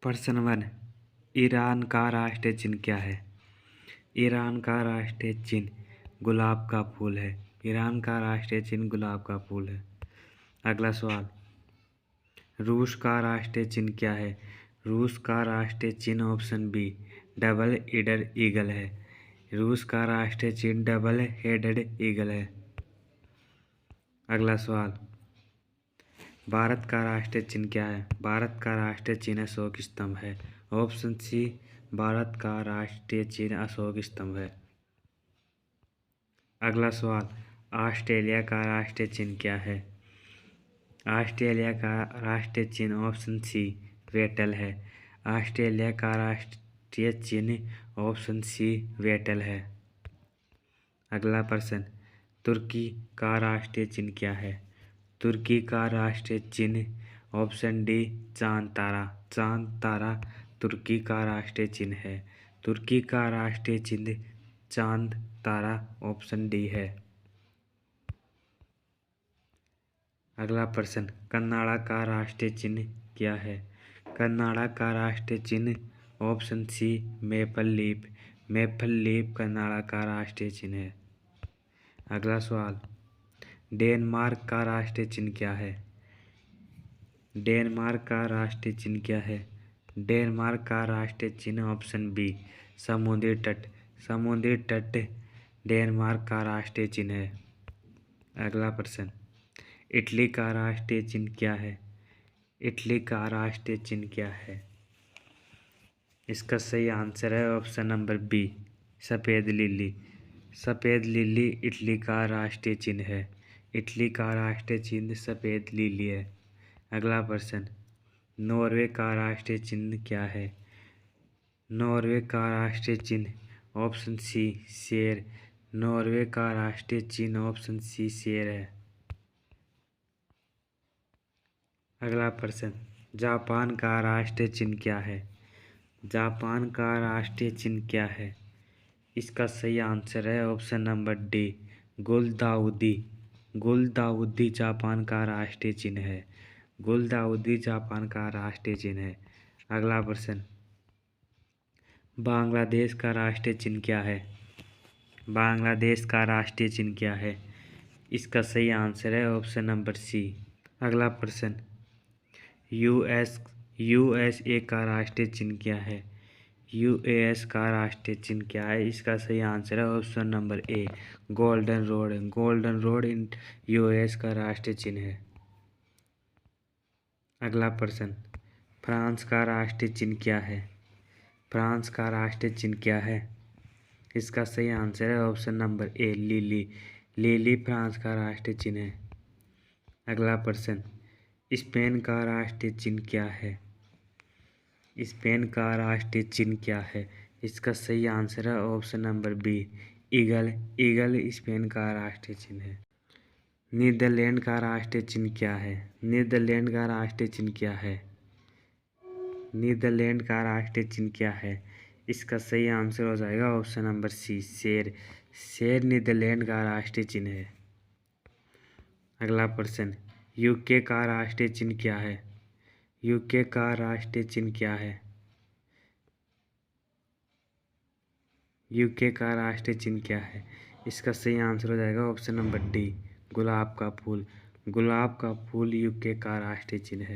प्रश्न 1। ईरान का राष्ट्रीय चिन्ह क्या है? ईरान का राष्ट्रीय चिन्ह गुलाब का फूल है। ईरान का राष्ट्रीय चिन्ह गुलाब का फूल है। अगला सवाल। रूस का राष्ट्रीय चिन्ह क्या है? रूस का राष्ट्रीय चिन्ह option B double headed eagle है। रूस का राष्ट्रीय चिन्ह डबल हेडेड ईगल है। अगला सवाल। भारत का राष्ट्रीय चिन्ह क्या है? भारत का राष्ट्रीय चिन्ह अशोक स्तंभ है। ऑप्शन सी भारत का राष्ट्रीय चिन्ह अशोक स्तंभ है। अगला सवाल। ऑस्ट्रेलिया का राष्ट्रीय चिन्ह क्या है? ऑस्ट्रेलिया का राष्ट्रीय चिन्ह ऑप्शन सी वेटल है। ऑस्ट्रेलिया का राष्ट्रीय चिन्ह ऑप्शन सी वेटल है। अगला प्रश्न। तुर्की का राष्ट्रीय चिन्ह क्या है? तुर्की का राष्ट्रीय चिन्ह ऑप्शन डी चांद तारा। चांद तारा तुर्की का राष्ट्रीय चिन्ह है। तुर्की का राष्ट्रीय चिन्ह चांद तारा ऑप्शन डी है। अगला प्रश्न। कनाडा का राष्ट्रीय चिन्ह क्या है? कनाडा का राष्ट्रीय चिन्ह option C maple leaf. Maple leaf Canada का राष्ट्रीय चिन्ह है। अगला सवाल। डेनमार्क का राष्ट्रीय चिन्ह क्या है? डेनमार्क का राष्ट्रीय चिन्ह क्या है? डेनमार्क का राष्ट्रीय चिन्ह ऑप्शन बी समुद्री तट। समुद्री तट डेनमार्क का राष्ट्रीय चिन्ह है। अगला प्रश्न। इटली का राष्ट्रीय चिन्ह क्या है? इटली का राष्ट्रीय चिन्ह क्या है? इसका सही आंसर है ऑप्शन नंबर बी सफ़ेद लिली। सफ़ेद लिली इटली का राष्ट्रीय चिन्ह है। इटली का राष्ट्रीय चिन्ह सफ़ेद लिली है। अगला प्रश्न। नॉर्वे का राष्ट्रीय चिन्ह क्या है? नॉर्वे का राष्ट्रीय चिन्ह ऑप्शन सी शेर। नॉर्वे का राष्ट्रीय चिन्ह ऑप्शन सी शेर है। अगला प्रश्न। जापान का राष्ट्रीय चिन्ह क्या है? जापान का राष्ट्रीय चिन्ह क्या है? इसका सही आंसर है ऑप्शन नंबर डी गुलदाउदी। गुलदाउदी जापान का राष्ट्रीय चिन्ह है। गुलदाउदी जापान का राष्ट्रीय चिन्ह है। अगला प्रश्न। बांग्लादेश का राष्ट्रीय चिन्ह क्या है? बांग्लादेश का राष्ट्रीय चिन्ह क्या है? इसका सही आंसर है ऑप्शन नंबर सी। अगला प्रश्न। यूएसए का राष्ट्रीय चिन्ह क्या है? यूएस का राष्ट्रीय चिन्ह क्या है? इसका सही आंसर है option number A golden road. Golden road in US का राष्ट्रीय चिन्ह है। अगला प्रश्न। फ्रांस का राष्ट्रीय चिन्ह क्या है? फ्रांस का राष्ट्रीय चिन्ह क्या है? इसका सही आंसर है option number A lily. Lily France का राष्ट्रीय चिन्ह है। अगला प्रश्न। स्पेन का राष्ट्रीय चिन्ह क्या है? स्पेन का राष्ट्रीय चिन्ह क्या है? इसका सही आंसर है option number B eagle. Eagle Spain का राष्ट्रीय चिन्ह है। नीदरलैंड का राष्ट्रीय चिन्ह क्या है? नीदरलैंड का राष्ट्रीय चिन्ह क्या है? नीदरलैंड का राष्ट्रीय चिन्ह क्या है? इसका सही आंसर हो जाएगा ऑप्शन नंबर सी शेर। शेर नीदरलैंड का राष्ट्रीय चिन्ह है। अगला प्रश्न। यूके का राष्ट्रीय चिन्ह क्या है? यूके का राष्ट्रीय चिन्ह क्या है? यूके का राष्ट्रीय चिन्ह क्या है? इसका सही आंसर हो जाएगा ऑप्शन नंबर डी गुलाब का फूल। गुलाब का फूल यूके का राष्ट्रीय चिन्ह है।